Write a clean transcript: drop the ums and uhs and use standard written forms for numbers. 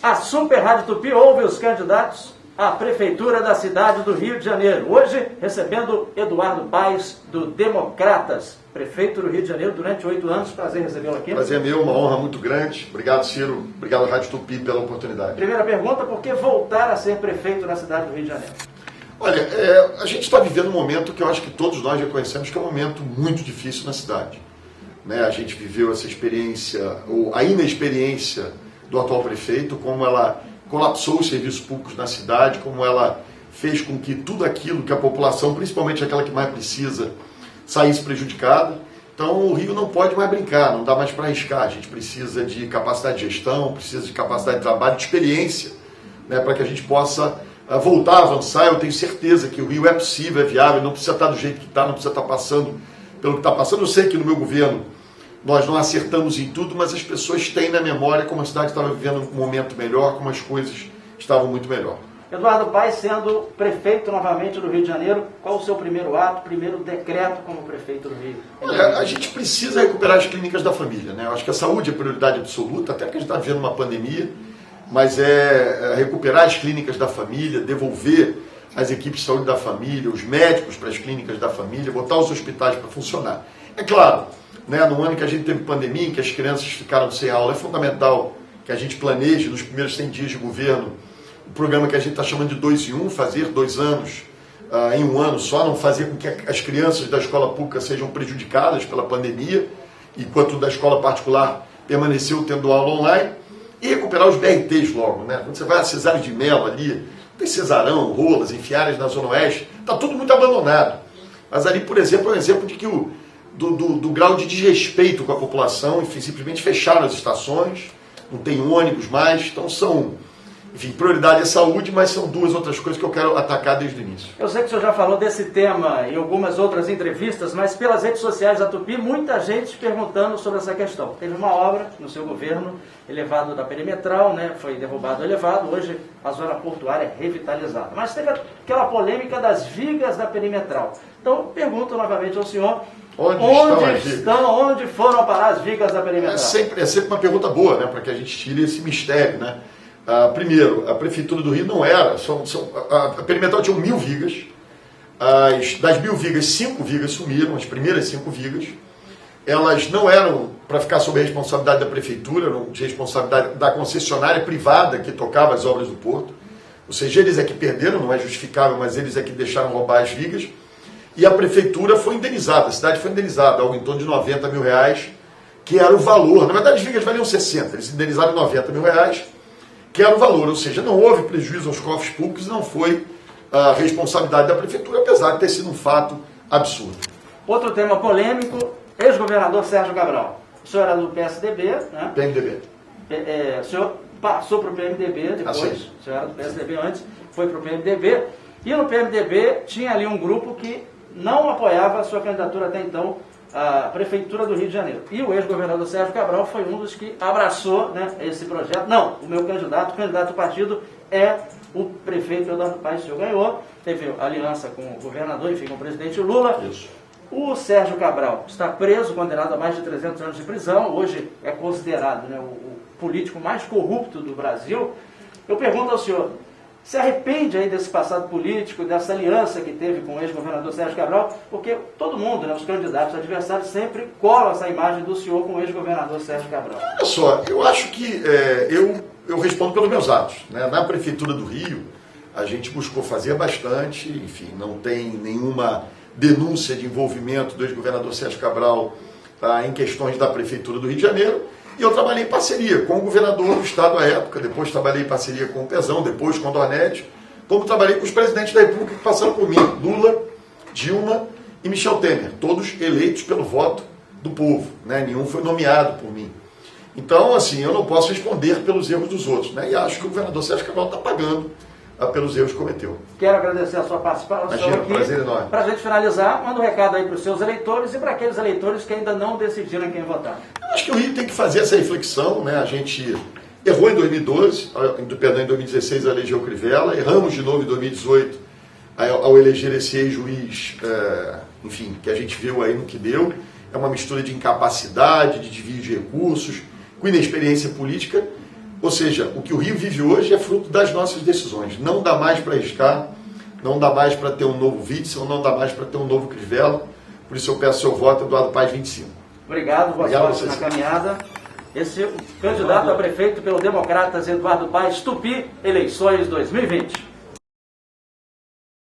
A Super Rádio Tupi ouve os candidatos à Prefeitura da cidade do Rio de Janeiro. Hoje, recebendo Eduardo Paes, do Democratas, prefeito do Rio de Janeiro durante 8 anos. Prazer recebê-lo aqui. Prazer meu, uma honra muito grande. Obrigado, Ciro. Obrigado, Rádio Tupi, pela oportunidade. Primeira pergunta, por que voltar a ser prefeito na cidade do Rio de Janeiro? Olha, a gente está vivendo um momento que eu acho que todos nós reconhecemos que é um momento muito difícil na cidade. Né? A gente viveu essa experiência, ou a inexperiência do atual prefeito, como ela colapsou os serviços públicos na cidade, como ela fez com que tudo aquilo que a população, principalmente aquela que mais precisa, saísse prejudicada. Então o Rio não pode mais brincar, não dá mais para arriscar. A gente precisa de capacidade de gestão, precisa de capacidade de trabalho, de experiência, né, para que a gente possa voltar a avançar. Eu tenho certeza que o Rio é possível, é viável, não precisa estar do jeito que está, não precisa estar passando pelo que está passando. Eu sei que no meu governo nós não acertamos em tudo, mas as pessoas têm na memória como a cidade estava vivendo um momento melhor, como as coisas estavam muito melhor. Eduardo Paes, sendo prefeito novamente do Rio de Janeiro, qual o seu primeiro ato, primeiro decreto como prefeito do Rio? Olha, a gente precisa recuperar as clínicas da família, né? Eu acho que a saúde é prioridade absoluta, até porque a gente está vivendo uma pandemia, mas é recuperar as clínicas da família, devolver as equipes de saúde da família, os médicos para as clínicas da família, botar os hospitais para funcionar. É claro, né, no ano que a gente teve pandemia, em que as crianças ficaram sem aula, é fundamental que a gente planeje nos primeiros 100 dias de governo o programa que a gente está chamando de 2 em 1, fazer 2 anos em um ano só, não fazer com que as crianças da escola pública sejam prejudicadas pela pandemia, enquanto da escola particular permaneceu tendo aula online, e recuperar os BRTs logo, né? Quando você vai a Cesário de Mello ali, tem cesarão, rolas, enfiárias na Zona Oeste, está tudo muito abandonado. Mas ali, por exemplo, é um exemplo de que do grau de desrespeito com a população, enfim, simplesmente fecharam as estações, não tem ônibus mais, então enfim, prioridade é saúde, mas são 2 outras coisas que eu quero atacar desde o início. Eu sei que o senhor já falou desse tema em algumas outras entrevistas, mas pelas redes sociais da Tupi, muita gente perguntando sobre essa questão. Teve uma obra no seu governo, elevado da perimetral, né? Foi derrubado o elevado, hoje a zona portuária é revitalizada. Mas teve aquela polêmica das vigas da perimetral. Então, pergunto novamente ao senhor, onde foram parar as vigas da perimetral? É sempre uma pergunta boa, né? Para que a gente tire esse mistério, né? Primeiro, a Prefeitura do Rio não era, a perimetral tinha 1.000 vigas, das 1.000 vigas, 5 vigas sumiram, as primeiras 5 vigas, elas não eram para ficar sob a responsabilidade da Prefeitura, eram de responsabilidade da concessionária privada que tocava as obras do porto, ou seja, eles é que perderam, não é justificável, mas eles é que deixaram roubar as vigas, e a Prefeitura foi indenizada, a cidade foi indenizada, algo em torno de R$90 mil, que era o valor, na verdade as vigas valiam 60, eles indenizaram R$90 mil, que era o valor, ou seja, não houve prejuízo aos cofres públicos, não foi a responsabilidade da Prefeitura, apesar de ter sido um fato absurdo. Outro tema polêmico, ex-governador Sérgio Cabral. O senhor era do PSDB, né? PMDB. O senhor passou para o PMDB depois, o senhor era do PSDB antes, foi para o PMDB, e no PMDB tinha ali um grupo que não apoiava a sua candidatura até então à Prefeitura do Rio de Janeiro. E o ex-governador Sérgio Cabral foi um dos que abraçou, né, esse projeto. Não, o meu candidato, o candidato do partido é o prefeito Eduardo Paes. O senhor ganhou, teve aliança com o governador, enfim, com o presidente Lula. Isso. O Sérgio Cabral está preso, condenado a mais de 300 anos de prisão, hoje é considerado, né, o político mais corrupto do Brasil. Eu pergunto ao senhor, se arrepende aí desse passado político, dessa aliança que teve com o ex-governador Sérgio Cabral? Porque todo mundo, né, os candidatos adversários, sempre colam essa imagem do senhor com o ex-governador Sérgio Cabral. Olha só, eu acho que eu respondo pelos meus atos, né? Na Prefeitura do Rio, a gente buscou fazer bastante, enfim, não tem nenhuma denúncia de envolvimento do ex-governador Sérgio Cabral em questões da Prefeitura do Rio de Janeiro. E eu trabalhei em parceria com o governador do estado à época, depois trabalhei em parceria com o Pezão, depois com o Dornelles, como trabalhei com os presidentes da República que passaram por mim, Lula, Dilma e Michel Temer, todos eleitos pelo voto do povo, né? Nenhum foi nomeado por mim. Então, assim, eu não posso responder pelos erros dos outros, né? E acho que o governador Sérgio Cabral está pagando pelos erros que cometeu. Quero agradecer a sua participação aqui. Prazer enorme. Para a gente finalizar, manda um recado aí para os seus eleitores e para aqueles eleitores que ainda não decidiram quem votar. Acho que o Rio tem que fazer essa reflexão, né? A gente errou em 2012, em 2016 elegeu Crivella, erramos de novo em 2018 ao eleger esse ex-juiz, enfim, que a gente viu aí no que deu. É uma mistura de incapacidade, de desvio de recursos, com inexperiência política. Ou seja, o que o Rio vive hoje é fruto das nossas decisões. Não dá mais para arriscar, não dá mais para ter um novo Witzel, não dá mais para ter um novo Crivella. Por isso eu peço seu voto, Eduardo Paes 25. Obrigado, boa sorte na caminhada. Esse é o candidato a prefeito pelo Democratas, Eduardo Paes, Tupi, eleições 2020.